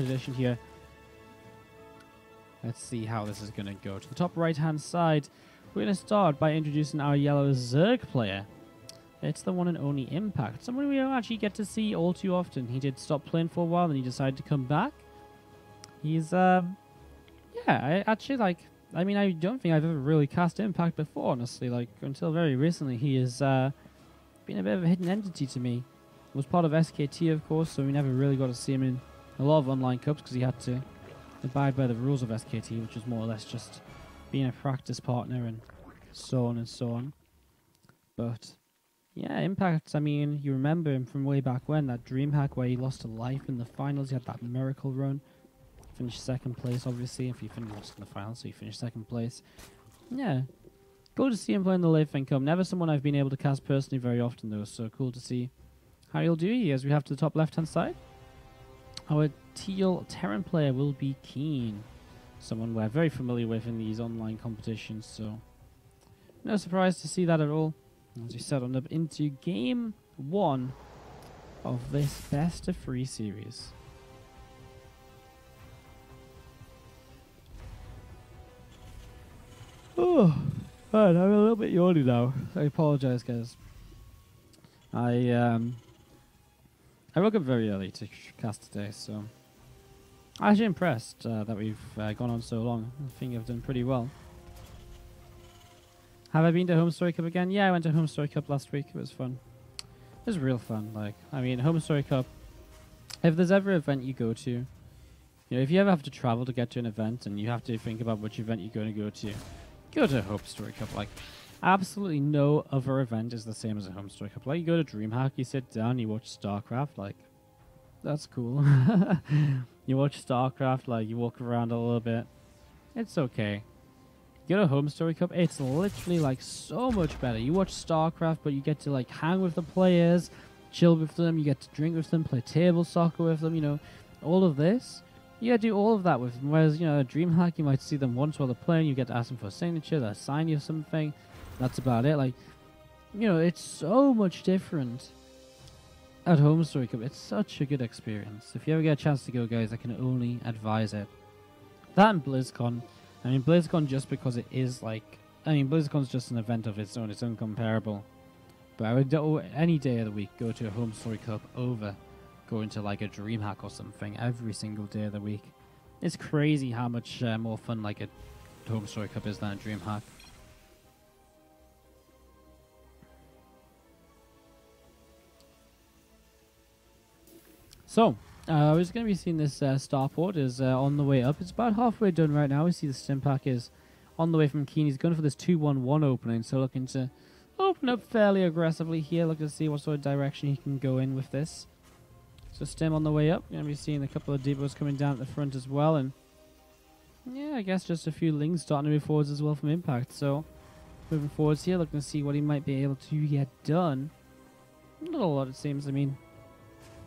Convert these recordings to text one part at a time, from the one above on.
position here. Let's see how this is going to go. To the top right-hand side, we're going to start by introducing our yellow Zerg player. It's the one and only Impact. Someone we don't actually get to see all too often. He did stop playing for a while, and he decided to come back. He's, yeah, I actually, like, I mean, I don't think I've ever really cast Impact before, honestly. Like, until very recently, he has been a bit of a hidden entity to me. He was part of SKT, of course, so we never really got to see him in a lot of online cups because he had to abide by the rules of SKT, which was more or less just being a practice partner and so on and so on. But yeah, Impact, I mean, you remember him from way back when, that DreamHack where he lost to Life in the finals. He had that miracle run. Finished second place, obviously, if you lost in the finals, so you finished second place. Yeah, cool to see him playing the Leifeng Cup. Never someone I've been able to cast personally very often, though, so cool to see how he'll do here as we have to the top left-hand side. Our teal Terran player will be Keen. Someone we're very familiar with in these online competitions, so no surprise to see that at all. As we set on up into game 1 of this best of 3 series. Oh, man, I'm a little bit yawny now. I apologize, guys. I woke up very early to cast today, so I'm actually impressed that we've gone on so long. I think I've done pretty well. Have I been to Home Story Cup again? Yeah, I went to Home Story Cup last week. It was fun. It was real fun. Like, I mean, Home Story Cup, if there's ever an event you go to, you know, if you ever have to travel to get to an event and you have to think about which event you're going to go to Home Story Cup. Like, absolutely no other event is the same as a Home Story Cup. Like, you go to DreamHack, you sit down, you watch StarCraft, like, that's cool. You watch StarCraft, like, you walk around a little bit. It's okay. You go to Home Story Cup, it's literally, like, so much better. You watch StarCraft, but you get to, like, hang with the players, chill with them, you get to drink with them, play table soccer with them, you know, all of this. You gotta do all of that with them. Whereas, you know, a DreamHack, you might see them once while they're playing, you get to ask them for a signature, they'll sign you something. That's about it. Like, you know, it's so much different at Home Story Cup. It's such a good experience. If you ever get a chance to go, guys, I can only advise it. That and BlizzCon. I mean, BlizzCon just because it is like... I mean, BlizzCon's just an event of its own. It's uncomparable. But I would, any day of the week, go to a Home Story Cup over going to, like, a DreamHack or something every single day of the week. It's crazy how much more fun, like, a Home Story Cup is than a DreamHack. So, we're just going to be seeing this starport is on the way up. It's about halfway done right now. We see the Stimpack is on the way from Keen. He's going for this 2-1-1 opening, so looking to open up fairly aggressively here. Looking to see what sort of direction he can go in with this. So Stim on the way up. Going to be seeing a couple of depots coming down at the front as well. And yeah, I guess just a few Lings starting to move forwards as well from Impact. So moving forwards here, looking to see what he might be able to get done. Not a lot, it seems. I mean,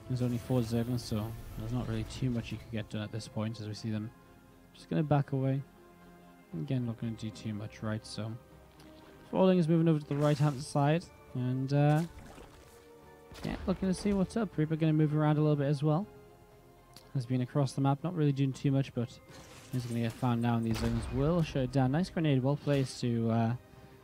there's only 4 Zerglings, so there's not really too much you could get done at this point as we see them. Just going to back away. Again, not going to do too much, right? So Falling is moving over to the right-hand side. And, yeah, looking to see what's up. Reaper going to move around a little bit as well. Has been across the map, not really doing too much, but he's going to get found now, and these Zerglings will shut it down. Nice grenade, well placed to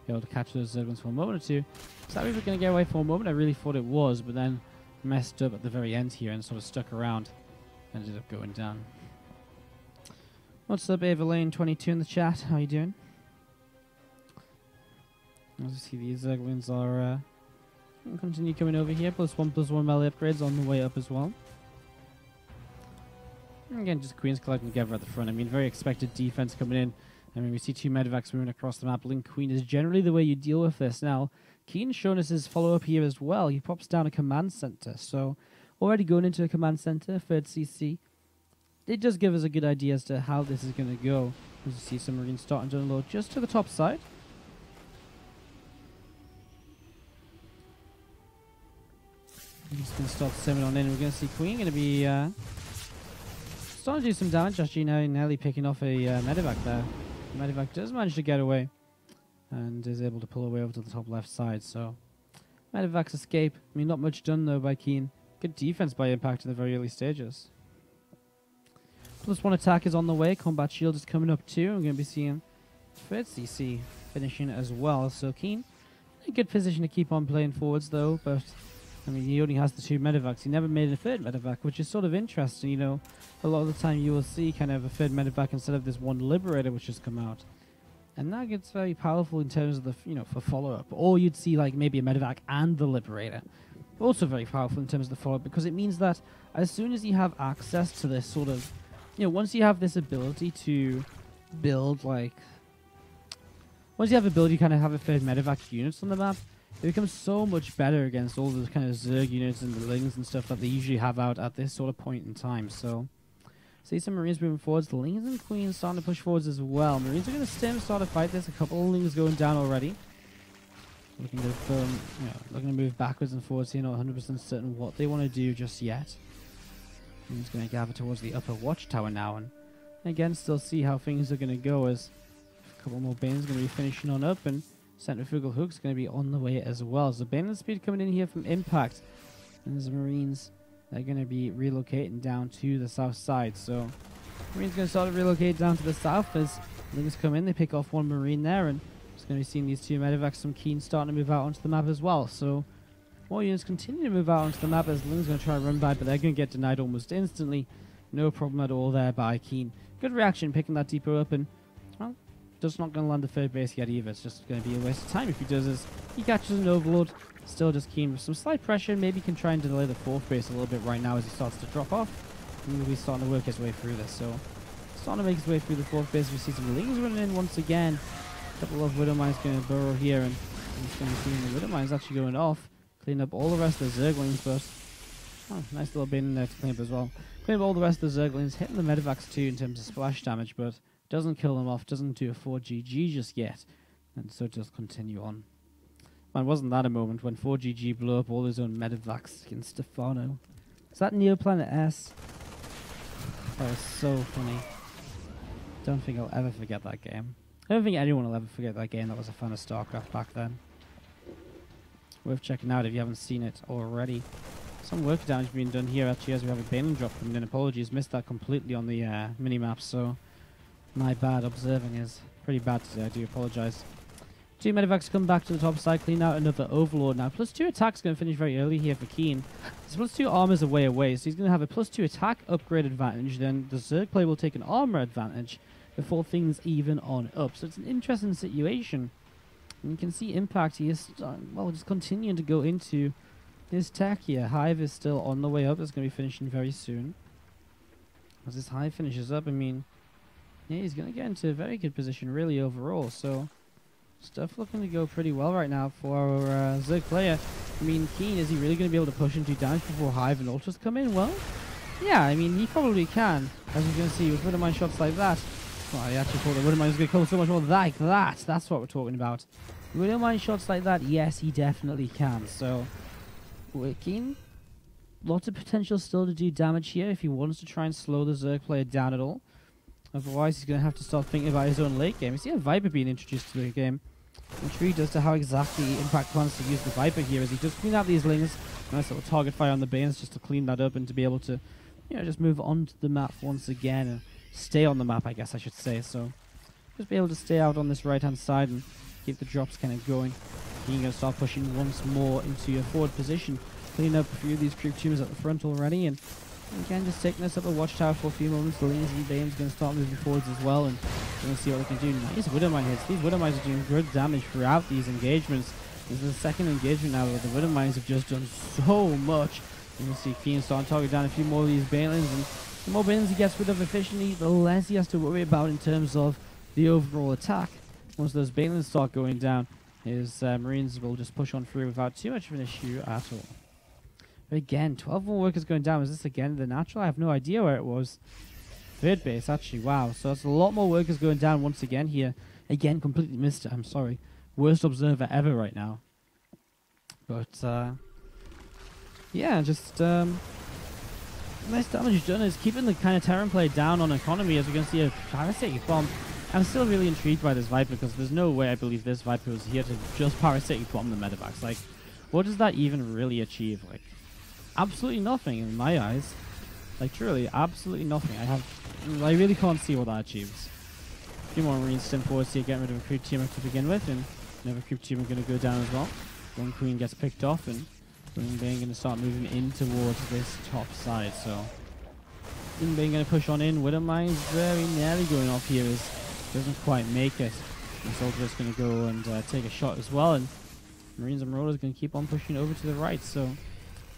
be able to catch those Zerglings for a moment or two. Is that Reaper going to get away for a moment? I really thought it was, but then messed up at the very end here and sort of stuck around. Ended up going down. What's up, Avalane22 in the chat? How you doing? As you see, these Zerglings are continue coming over here. +1/+1 melee upgrades on the way up as well. And again, just Queens collecting together at the front. I mean, very expected defense coming in. I mean, we see 2 medevacs moving across the map. Link Queen is generally the way you deal with this. Now, Keen's shown us his follow-up here as well. He pops down a command center. So, already going into a command center, 3rd CC. It does give us a good idea as to how this is going to go. As you see some Marines starting to unload just to the top side. He's going to start simming on in. We're going to see Queen going to be starting to do some damage. Actually, now nearly picking off a medevac there. The medevac does manage to get away and is able to pull away over to the top left side. So, medevac's escape. I mean, not much done though by Keen. Good defense by Impact in the very early stages. +1 attack is on the way. Combat shield is coming up too. I'm going to be seeing third CC finishing as well. So Keen, in a good position to keep on playing forwards though. But I mean, he only has the 2 medevacs. He never made a third medevac, which is sort of interesting. You know, a lot of the time you will see kind of a third medevac instead of this one liberator which has come out. And that gets very powerful in terms of the, you know, for follow-up. Or you'd see like maybe a medevac and the liberator. Also very powerful in terms of the follow-up, because it means that as soon as you have access to this sort of, you know, once you have this ability to build like, once you have the ability to kind of have a third medevac units on the map, it becomes so much better against all the kind of Zerg units and the Lings and stuff that they usually have out at this sort of point in time. So, see some Marines moving forwards. The Lings and Queens starting to push forwards as well. Marines are going to stem, start to fight this. A couple of Lings going down already. Looking to move backwards and forwards here, not 100% certain what they want to do just yet. He's going to gather towards the upper watchtower now, and again, still see how things are going to go as a couple more Banes going to be finishing on up, and Centrifugal Hook's going to be on the way as well. So Bane speed coming in here from Impact, and there's Marines that are going to be relocating down to the south side. So Marines going to start to relocate down to the south as Lings come in. They pick off one Marine there, and it's going to be seeing these 2 medevacs from Keen starting to move out onto the map as well. So more units continue to move out onto the map as Ling's going to try and run by, but they're going to get denied almost instantly. No problem at all there by Keen. Good reaction picking that depot up, and well, just not going to land the third base yet either. It's just going to be a waste of time if he does this. He catches an overload. Still just Keen with some slight pressure. Maybe can try and delay the 4th base a little bit right now as he starts to drop off. And he'll be starting to work his way through this. So starting to make his way through the 4th base. We see some Lings running in once again. A couple of Widow Mines going to burrow here, and he's going to be seeing the Widow Mines actually going off. Clean up all the rest of the Zerglings, but oh, nice little bin in there to clean up as well. Clean up all the rest of the Zerglings, hitting the medevacs too in terms of splash damage, but doesn't kill them off, doesn't do a 4GG just yet, and so just continue on. Man, wasn't that a moment when 4GG blew up all his own medevacs against Stefano? Is that Neoplanet S? That was so funny. Don't think I'll ever forget that game. I don't think anyone will ever forget that game. That was a fan of StarCraft back then. Worth checking out if you haven't seen it already. Some work damage being done here actually as we have a Baneling drop coming in. Apologies, missed that completely on the mini-map, so my bad. Observing is pretty bad today, I do apologise. 2 medevacs come back to the top side, clean out another Overlord now. +2 attack's going to finish very early here for Keen. His +2 armor's away, so he's going to have a +2 attack upgrade advantage. Then the Zerg player will take an armor advantage before things even on up. So it's an interesting situation. And you can see Impact, he is, well, just continuing to go into his tech here. Hive is still on the way up. It's going to be finishing very soon. As this Hive finishes up, I mean, yeah, he's going to get into a very good position, really, overall. So, stuff looking to go pretty well right now for our Zerg player. I mean, Keen, is he really going to be able to push into damage before Hive and Ultras come in? Well, yeah, I mean, he probably can. As you're going to see with Widow Mine shots like that. Well, I actually thought the Widow Mine was going to come so much more like that. That's what we're talking about. Widow Mine shots like that, yes, he definitely can. So, we're Keen. Lots of potential still to do damage here if he wants to try and slow the Zerg player down at all. Otherwise, he's going to have to start thinking about his own late game. You see a Viper being introduced to the game. Intrigued as to how exactly Impact plans to use the Viper here as he just clean out these Lings. Nice little target fire on the Banes just to clean that up and to be able to, you know, just move on to the map once again. And stay on the map, I guess I should say. So, just be able to stay out on this right-hand side and keep the drops kind of going. You're going to start pushing once more into your forward position. Clean up a few of these creep tumors at the front already. And again, just taking this up the watchtower for a few moments. The Lings and Bane's going to start moving forwards as well. And we're going to see what they can do. Nice Widow Mine hits. These Widow Mines are doing good damage throughout these engagements. This is the second engagement now where the Widow Mines have just done so much. You can see Keen starting to target down a few more of these Banelings. And the more Banelings he gets rid of efficiently, the less he has to worry about in terms of the overall attack. Once those Banelings start going down, his Marines will just push on through without too much of an issue at all. But again, 12 more workers going down. Was this again the natural? I have no idea where it was. Third base, actually. Wow. So that's a lot more workers going down once again here. Again, completely missed it. I'm sorry. Worst observer ever right now. But, yeah, just nice damage done is keeping the kind of Terran play down on economy as we're going to see a parasitic bomb. I'm still really intrigued by this Viper because there's no way I believe this Viper was here to just parasitic bomb the medevacs. Like, what does that even really achieve? Like, absolutely nothing in my eyes. Like, truly, absolutely nothing. I really can't see what that achieves. A few more Marines sent forwards here, getting rid of a creep teamer to begin with, and another creep teamer going to go down as well. One queen gets picked off, and Leifeng going to start moving in towards this top side. So Leifeng going to push on in. Widowmine's very nearly going off here, as doesn't quite make it. And Soldier's going to go and take a shot as well, and Marines and Marauders going to keep on pushing over to the right. So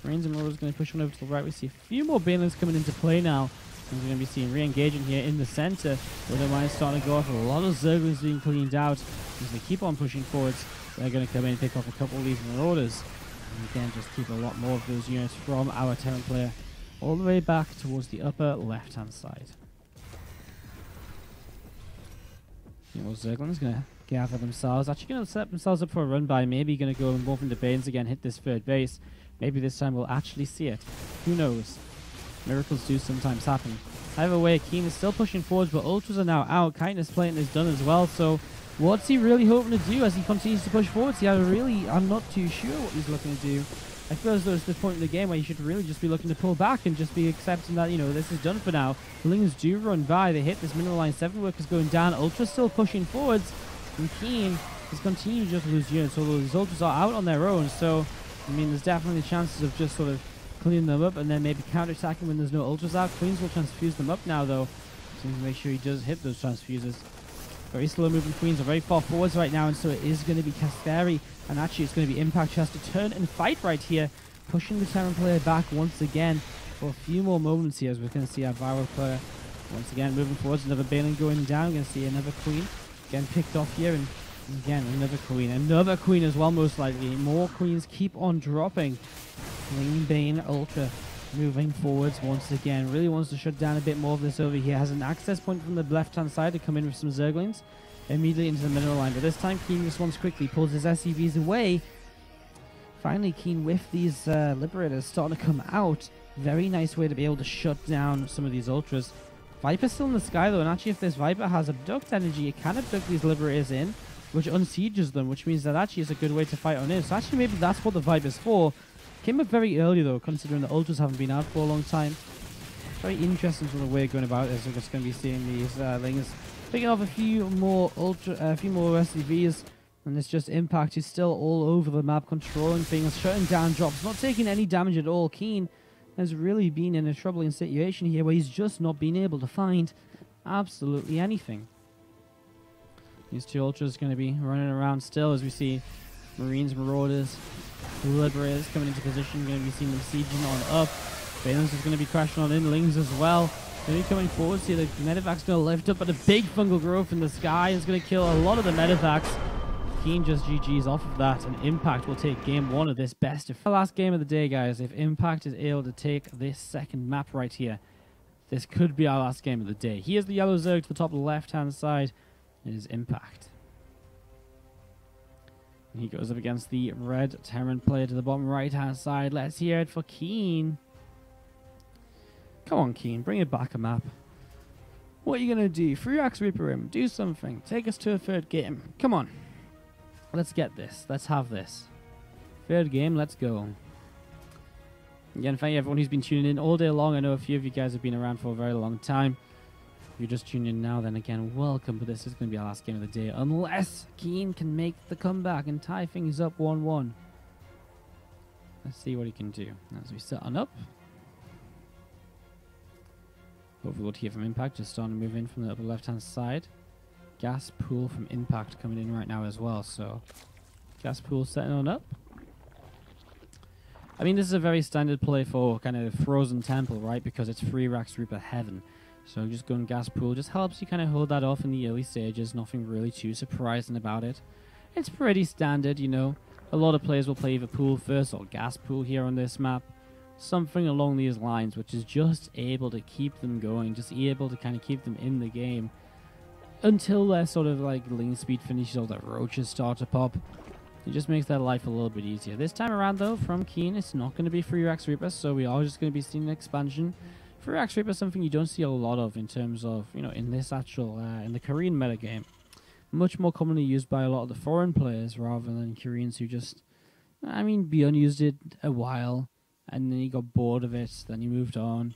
Marines and Marauders going to push on over to the right. We see a few more Banelings coming into play now. And we're going to be seeing re-engaging here in the center. Widowmine's starting to go off. A lot of Zerglings being cleaned out. As they keep on pushing forwards, they're going to come in and pick off a couple of these Marauders. And again, just keep a lot more of those units from our Terran player all the way back towards the upper left-hand side. You know, Zerglings going to gather themselves. Actually going to set themselves up for a run by. Maybe going to go and move into Banes again, hit this third base. Maybe this time we'll actually see it. Who knows? Miracles do sometimes happen. Either way, Keen is still pushing forwards, but Ultras are now out. Kindness Plating is done as well. So what's he really hoping to do as he continues to push forwards? I'm not too sure what he's looking to do. I feel as though it's the point in the game where you should really just be looking to pull back and just be accepting that, you know, this is done for now. The Lings do run by. They hit this mineral line. 7 workers going down. Ultra's still pushing forwards. And Keen is continuing to just lose units, although these Ultras are out on their own. So, I mean, there's definitely chances of just sort of cleaning them up and then maybe counter-attacking when there's no Ultras out. Queens will transfuse them up now, though. So to make sure he does hit those transfuses. Very slow-moving Queens are very far forwards right now, and so it is going to be Castari. And actually, it's going to be Impact who has to turn and fight right here, pushing the Terran player back once again for a few more moments here, as we're going to see our Viral player once again moving forwards. Another Baneling going down. We're going to see another Queen getting picked off here, and again, another Queen as well, most likely. More Queens keep on dropping. Bane Ultra moving forwards once again. Really wants to shut down a bit more of this over here. Has an access point from the left-hand side to come in with some Zerglings immediately into the mineral line. But this time, Keen responds quickly, pulls his SCVs away. Finally, Keen with these Liberators starting to come out. Very nice way to be able to shut down some of these Ultras. Viper's still in the sky, though, and actually if this Viper has Abduct energy, it can abduct these Liberators in, which unsieges them, which means that actually is a good way to fight on in. So actually maybe that's what the Viper's for. Came up very early, though, considering the Ultras haven't been out for a long time. Very interesting sort of way of going about this. We're just going to be seeing these Lings picking off a few more SCVs, and it's just Impact who's still all over the map, controlling things, shutting down drops, not taking any damage at all. Keen has really been in a troubling situation here where he's just not been able to find absolutely anything. These two Ultras going to be running around still as we see Marines, Marauders, Liberators coming into position. Going to be seeing them sieging on up. Valence is going to be crashing on in. Lings as well. Going to be coming forward. See the Medevac's going to lift up, but a big fungal growth in the sky is going to kill a lot of the Medevacs. Keen just GG's off of that, and Impact will take game 1 of this best of the last game of the day, guys. If Impact is able to take this second map right here, this could be our last game of the day. Here's the yellow Zerg to the top left-hand side. It is Impact. He goes up against the red Terran player to the bottom right-hand side. Let's hear it for Keen. Come on, Keen. Bring it back a map. What are you going to do? 3-axe Reaper him. Do something. Take us to a third game. Come on. Let's get this. Let's have this. Third game. Let's go. Again, thank you everyone who's been tuning in all day long. I know a few of you guys have been around for a very long time. If you're just tuning in now, then again, welcome. But this is going to be our last game of the day. Unless Keen can make the comeback and tie things up 1-1. Let's see what he can do. As we set on up. Hopefully we'll hear from Impact. Just starting to move in from the upper left-hand side. Gas pool from Impact coming in right now as well. So, gas pool setting on up. I mean, this is a very standard play for kind of Frozen Temple, right? Because it's 3-axe Reaper Heaven. So just going gas pool just helps you kind of hold that off in the early stages. Nothing really too surprising about it. It's pretty standard, you know. A lot of players will play either pool first or gas pool here on this map. Something along these lines, which is just able to keep them going. Just able to kind of keep them in the game. Until their sort of like lane speed finishes or that roaches start to pop. It just makes their life a little bit easier. This time around though, from Keen, it's not going to be 3-axe Reaper. So we are just going to be seeing an expansion. 3-axe Reaper is something you don't see a lot of in terms of, you know, in this actual, in the Korean metagame. Much more commonly used by a lot of the foreign players rather than Koreans who just, I mean, Beyond used it a while and then he got bored of it, then he moved on.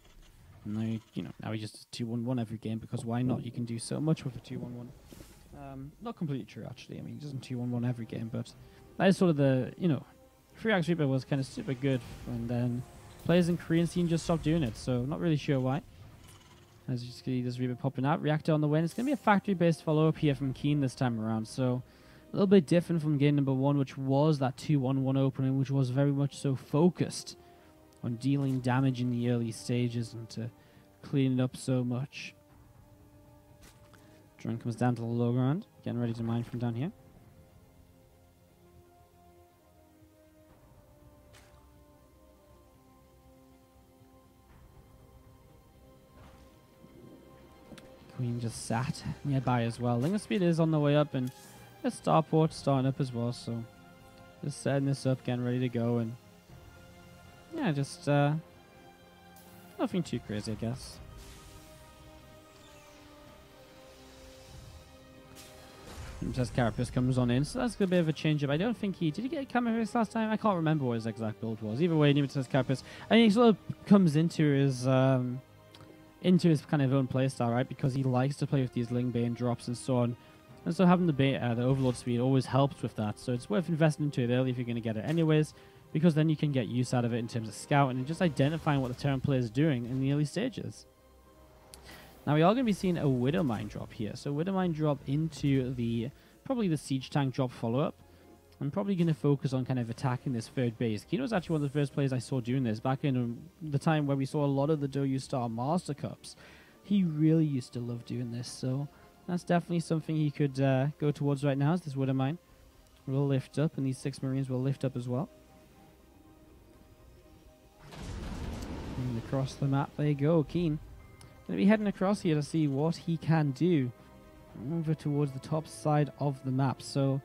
And now, now he just 2-1-1 every game, because why not? You can do so much with a 2-1-1. Not completely true, actually. I mean, he doesn't 2-1-1 every game, but that is sort of the, 3-Axe Reaper was kind of super good, and then players in Korean scene just stopped doing it, so not really sure why. As you see, this Reaper popping out, Reactor on the win. It's going to be a factory-based follow-up here from Keen this time around, so a little bit different from game number 1, which was that 2-1-1 opening, which was very much so focused on dealing damage in the early stages and to clean it up so much. Drone comes down to the low ground, getting ready to mine from down here. Queen just sat nearby as well. Linger speed is on the way up, and the starport starting up as well, so just setting this up, getting ready to go, and yeah, just nothing too crazy, I guess. As Carapace comes on in, so that's a bit of a change up. I don't think did he get a Carapace last time? I can't remember what his exact build was. Either way, Nemesis Carapace, I mean, he sort of comes into his kind of own playstyle, right? Because he likes to play with these Ling Bane drops and so on. And so having the Overlord speed always helps with that. So it's worth investing into it early if you're going to get it anyways, because then you can get use out of it in terms of scouting and just identifying what the Terran player is doing in the early stages. Now we are going to be seeing a Widowmine drop here. So Widowmine drop into probably the Siege Tank drop follow-up. I'm probably going to focus on kind of attacking this third base. Kino was actually one of the first players I saw doing this back in the time where we saw a lot of the Doyu Star Master Cups. He really used to love doing this, so that's definitely something he could go towards right now, as this Widowmine will lift up, and these 6 Marines will lift up as well. And across the map they go, Keen. Going to be heading across here to see what he can do. Over towards the top side of the map. So,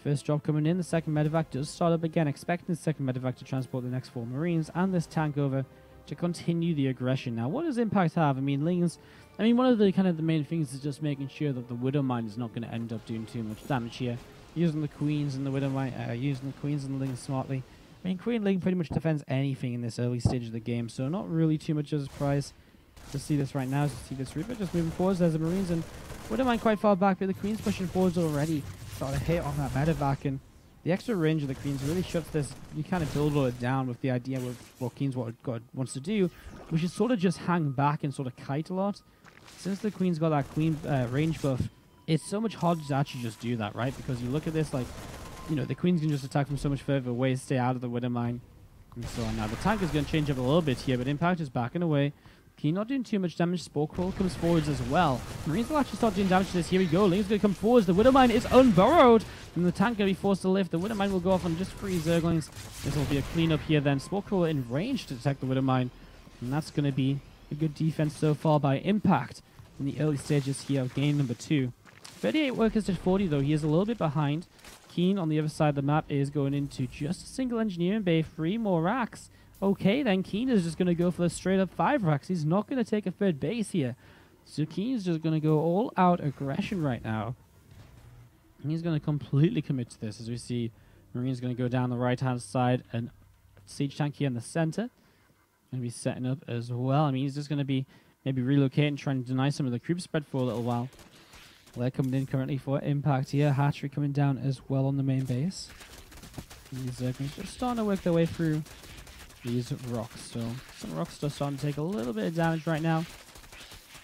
first drop coming in. The second medevac does start up again. Expecting the second medevac to transport the next 4 Marines and this tank over to continue the aggression. Now, what does Impact have? I mean, one of the the main things is just making sure that the Widowmine is not going to end up doing too much damage here. Using the Queens and the Widowmine, using the Queens and the Ling smartly. I mean, Queen Ling pretty much defends anything in this early stage of the game, so not really too much of a surprise to see this right now. To see this Reaper just moving forwards. There's the Marines, and Widowmine quite far back, but the Queen's pushing forwards already. Got a hit on that medevac, and the extra range of the Queens really shuts this. You kind of build it down with the idea of what Queens wants to do, which is sort of just hang back and sort of kite a lot. Since the Queen's got that Queen range buff, it's so much harder to actually just do that, right? Because you look at this, like, the Queens can just attack from so much further away, stay out of the Widowmine, and so on. Now the tank is going to change up a little bit here, but Impact is backing away. Keen not doing too much damage. Spore Crawl comes forwards as well. Marines will actually start doing damage to this. Here we go. Ling's going to come forwards. The Widowmine is unburrowed, and the tank going to be forced to lift. The Widowmine will go off on just 3 Zerglings. This will be a cleanup here then. Spore Crawl in range to detect the Widowmine, and that's going to be a good defense so far by Impact in the early stages here of game number 2. 38 workers to 40 though. He is a little bit behind. Keen on the other side of the map is going into just a single engineering bay. 3 more racks. Okay, then Keen is just going to go for the straight up 5 racks. He's not going to take a third base here. So Keen's just going to go all out aggression right now. And he's going to completely commit to this, as we see Marine's going to go down the right hand side and Siege Tank here in the center. Going to be setting up as well. I mean, he's just going to be maybe relocating, trying to deny some of the creep spread for a little while. They're coming in currently for Impact here. Hatchery coming down as well on the main base. These Zerglings just starting to work their way through these rocks. So some rocks still starting to take a little bit of damage right now.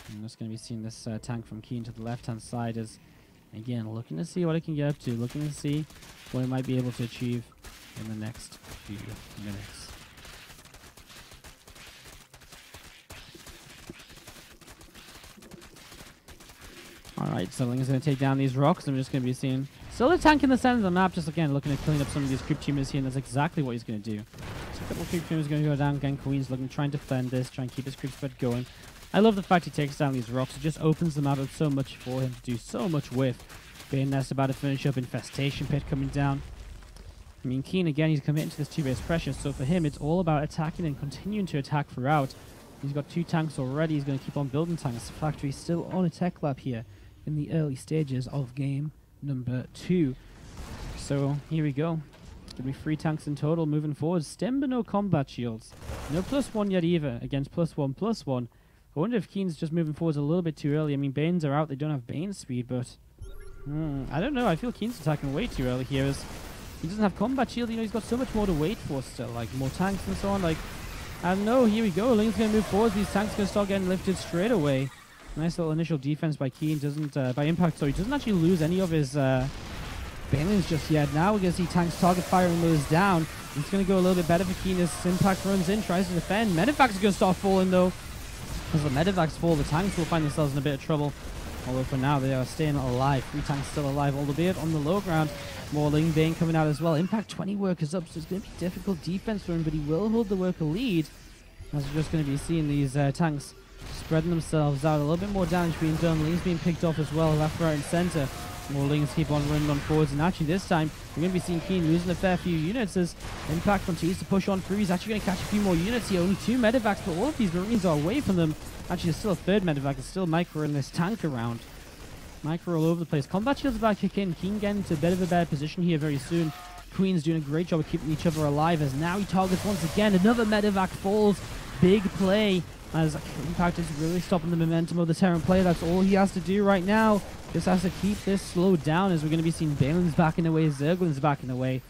I'm just going to be seeing this tank from Keen to the left-hand side as, again, looking to see what it can get up to, looking to see what it might be able to achieve in the next few minutes. Alright, so Ling is going to take down these rocks. I'm just going to be seeing still a tank in the center of the map, just again looking to clean up some of these creep teamers here, and that's exactly what he's going to do. So a couple of creep teamers going to go down. Again, Queen's looking, trying to defend this, try and keep his creep spread going. I love the fact he takes down these rocks. It just opens the map up so much for him to do so much with. Bane Nest about to finish up. Infestation Pit coming down. I mean, Keen, again, he's committing to this 2-base pressure, so for him, it's all about attacking and continuing to attack throughout. He's got 2 tanks already. He's going to keep on building tanks. Factory still on a tech lab here in the early stages of game number 2. So here we go. It's going to be 3 tanks in total moving forward. Stim but no combat shields. No +1 yet either against +1/+1. I wonder if Keen's just moving forwards a little bit too early. I mean, Banes are out. They don't have Bane speed, but I don't know. I feel Keen's attacking way too early here. As he doesn't have combat shield. You know, he's got so much more to wait for still. Like, more tanks and so on. Like, I don't know. Here we go. Ling's going to move forwards. These tanks are going to start getting lifted straight away. Nice little initial defense by Keen. Doesn't, by Impact, so he doesn't actually lose any of his Banelings just yet. Now we're going to see tanks target firing those down. It's going to go a little bit better for Keen as Impact runs in, tries to defend. Medevac's going to start falling though. As the Medevac's fall, the tanks will find themselves in a bit of trouble. Although for now they are staying alive. 3 tanks still alive, albeit on the low ground. More Ling Bane coming out as well. Impact 20 workers up, so it's going to be difficult defense for him, but he will hold the worker lead. As we're just going to be seeing these tanks spreading themselves out. A little bit more damage being done. Ling's being picked off as well, left, right, and center. More Lings keep on running on forwards, and actually this time we're going to be seeing Keen losing a fair few units as Impact continues to push on through. He's actually going to catch a few more units here. Only 2 medevacs, but all of these Marines are away from them. Actually, there's still a 3rd medevac. There's still Micro in this tank around. Micro all over the place. Combat shield's about to kick in. Keen getting into a bit of a better position here very soon. Queen's doing a great job of keeping each other alive as now he targets once again. Another medevac falls. Big play as Impact is really stopping the momentum of the Terran play. That's all he has to do right now. Just has to keep this slowed down as we're going to be seeing Balin's backing away, Zerglin's backing away,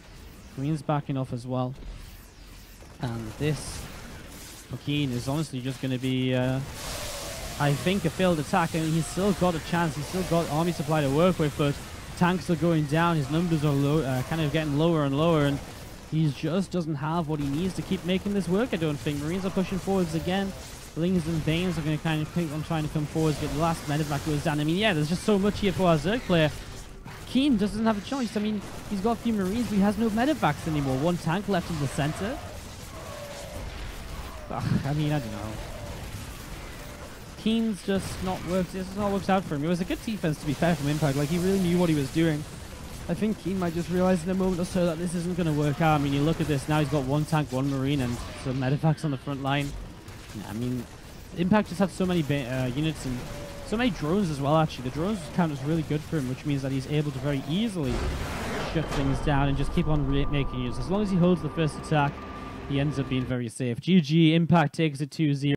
Queen's backing off as well. And this for Keen is honestly just going to be, I think, a failed attack. I mean, he's still got a chance. He's still got army supply to work with, but tanks are going down. His numbers are low, kind of getting lower and lower, and he just doesn't have what he needs to keep making this work, I don't think. Marines are pushing forwards again. Lings and Banes are going to kind of keep on trying to come forwards, but the last medevac goes down. I mean, yeah, there's just so much here for our Zerg player. Keen doesn't have a choice. I mean, he's got a few Marines, but he has no medevacs anymore. 1 tank left in the center. I mean, I don't know. Keen's just not worked. This has not worked out for him. It was a good defense, to be fair, from Impact. Like, he really knew what he was doing. I think Keen might just realize in a moment or so that this isn't going to work out. I mean, you look at this now. He's got 1 tank, 1 Marine, and some medevacs on the front line. I mean, Impact just had so many units and so many drones as well, actually. The drones count is really good for him, which means that he's able to very easily shut things down and just keep on making units. As long as he holds the first attack, he ends up being very safe. GG, Impact takes it 2-0.